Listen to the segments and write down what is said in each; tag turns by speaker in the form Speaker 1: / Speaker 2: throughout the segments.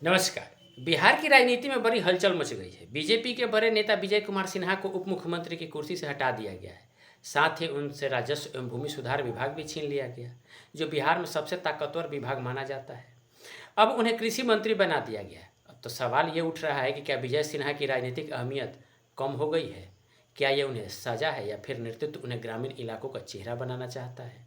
Speaker 1: नमस्कार। बिहार की राजनीति में बड़ी हलचल मच गई है। बीजेपी के बड़े नेता विजय कुमार सिन्हा को उप मुख्यमंत्री की कुर्सी से हटा दिया गया है। साथ ही उनसे राजस्व एवं भूमि सुधार विभाग भी छीन लिया गया, जो बिहार में सबसे ताकतवर विभाग माना जाता है। अब उन्हें कृषि मंत्री बना दिया गया है। अब तो सवाल ये उठ रहा है कि क्या विजय सिन्हा की राजनीतिक अहमियत कम हो गई है? क्या ये उन्हें सजा है या फिर नेतृत्व उन्हें ग्रामीण इलाकों का चेहरा बनाना चाहता है?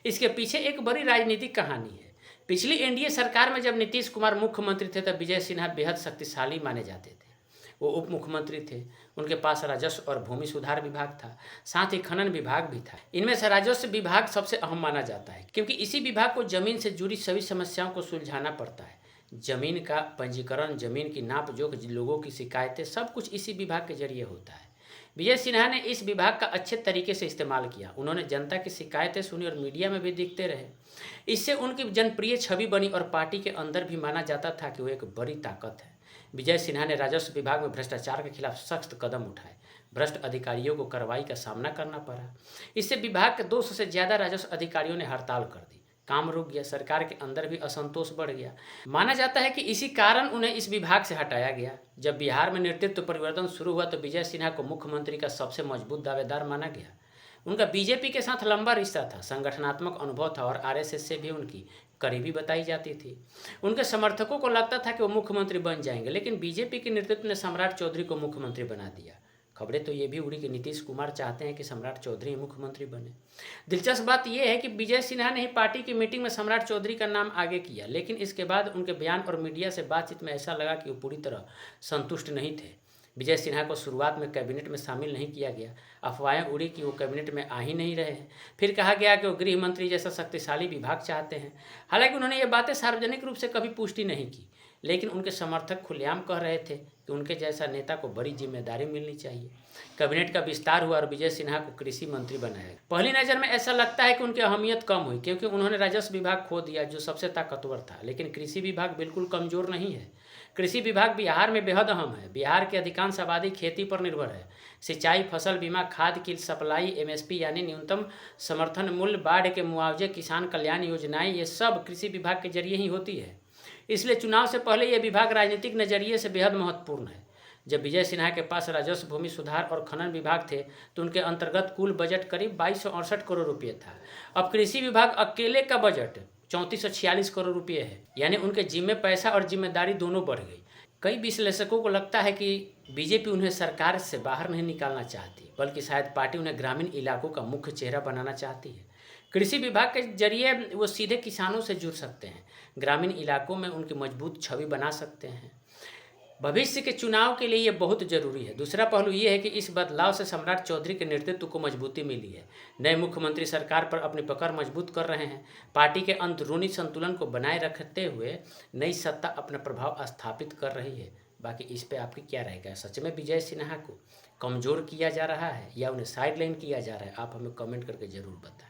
Speaker 1: इसके पीछे एक बड़ी राजनीतिक कहानी है। पिछली एनडीए सरकार में जब नीतीश कुमार मुख्यमंत्री थे तब विजय सिन्हा बेहद शक्तिशाली माने जाते थे। वो उप मुख्यमंत्री थे, उनके पास राजस्व और भूमि सुधार विभाग था, साथ ही खनन विभाग भी था। इनमें से राजस्व विभाग सबसे अहम माना जाता है, क्योंकि इसी विभाग को जमीन से जुड़ी सभी समस्याओं को सुलझाना पड़ता है। जमीन का पंजीकरण, जमीन की नाप जोख, लोगों की शिकायतें, सब कुछ इसी विभाग के जरिए होता है। विजय सिन्हा ने इस विभाग का अच्छे तरीके से इस्तेमाल किया। उन्होंने जनता की शिकायतें सुनी और मीडिया में भी दिखते रहे। इससे उनकी जनप्रिय छवि बनी और पार्टी के अंदर भी माना जाता था कि वो एक बड़ी ताकत है। विजय सिन्हा ने राजस्व विभाग में भ्रष्टाचार के खिलाफ सख्त कदम उठाए। भ्रष्ट अधिकारियों को कार्रवाई का सामना करना पड़ा। इससे विभाग के 200 से ज़्यादा राजस्व अधिकारियों ने हड़ताल कर दी। काम रुक गया, सरकार के अंदर भी असंतोष बढ़ गया। माना जाता है कि इसी कारण उन्हें इस विभाग से हटाया गया। जब बिहार में नेतृत्व परिवर्तन शुरू हुआ तो विजय सिन्हा को मुख्यमंत्री का सबसे मजबूत दावेदार माना गया। उनका बीजेपी के साथ लंबा रिश्ता था, संगठनात्मक अनुभव था और आरएसएस से भी उनकी करीबी बताई जाती थी। उनके समर्थकों को लगता था कि वो मुख्यमंत्री बन जाएंगे, लेकिन बीजेपी के नेतृत्व ने सम्राट चौधरी को मुख्यमंत्री बना दिया। खबरें तो ये भी उड़ी कि नीतीश कुमार चाहते हैं कि सम्राट चौधरी मुख्यमंत्री बने। दिलचस्प बात यह है कि विजय सिन्हा ने ही पार्टी की मीटिंग में सम्राट चौधरी का नाम आगे किया, लेकिन इसके बाद उनके बयान और मीडिया से बातचीत में ऐसा लगा कि वो पूरी तरह संतुष्ट नहीं थे। विजय सिन्हा को शुरुआत में कैबिनेट में शामिल नहीं किया गया। अफवाहें उड़ी कि वो कैबिनेट में आ ही नहीं रहे हैं। फिर कहा गया कि वो गृह मंत्री जैसा शक्तिशाली विभाग चाहते हैं। हालांकि उन्होंने ये बातें सार्वजनिक रूप से कभी पुष्टि नहीं की, लेकिन उनके समर्थक खुलेआम कह रहे थे कि उनके जैसा नेता को बड़ी जिम्मेदारी मिलनी चाहिए। कैबिनेट का विस्तार हुआ और विजय सिन्हा को कृषि मंत्री बनाया गया। पहली नज़र में ऐसा लगता है कि उनकी अहमियत कम हुई, क्योंकि उन्होंने राजस्व विभाग खो दिया जो सबसे ताकतवर था। लेकिन कृषि विभाग बिल्कुल कमज़ोर नहीं है। कृषि विभाग बिहार में बेहद अहम है। बिहार की अधिकांश आबादी खेती पर निर्भर है। सिंचाई, फसल बीमा, खाद की सप्लाई, एमएसपी यानी न्यूनतम समर्थन मूल्य, बाढ़ के मुआवजे, किसान कल्याण योजनाएं, ये सब कृषि विभाग के जरिए ही होती है। इसलिए चुनाव से पहले यह विभाग राजनीतिक नज़रिए से बेहद महत्वपूर्ण है। जब विजय सिन्हा के पास राजस्व, भूमि सुधार और खनन विभाग थे तो उनके अंतर्गत कुल बजट करीब 2268 करोड़ रुपये था। अब कृषि विभाग अकेले का बजट 3446 करोड़ रुपये है, यानी उनके जिम्मे पैसा और जिम्मेदारी दोनों बढ़ गई। कई विश्लेषकों को लगता है कि बीजेपी उन्हें सरकार से बाहर नहीं निकालना चाहती, बल्कि शायद पार्टी उन्हें ग्रामीण इलाकों का मुख्य चेहरा बनाना चाहती है। कृषि विभाग के जरिए वो सीधे किसानों से जुड़ सकते हैं, ग्रामीण इलाकों में उनकी मजबूत छवि बना सकते हैं। भविष्य के चुनाव के लिए ये बहुत जरूरी है। दूसरा पहलू ये है कि इस बदलाव से सम्राट चौधरी के नेतृत्व को मजबूती मिली है। नए मुख्यमंत्री सरकार पर अपनी पकड़ मजबूत कर रहे हैं। पार्टी के अंदरूनी संतुलन को बनाए रखते हुए नई सत्ता अपना प्रभाव स्थापित कर रही है। बाकी इस पे आपकी क्या रहेगा? सच में विजय सिन्हा को कमज़ोर किया जा रहा है या उन्हें साइडलाइन किया जा रहा है? आप हमें कमेंट करके ज़रूर बताएं।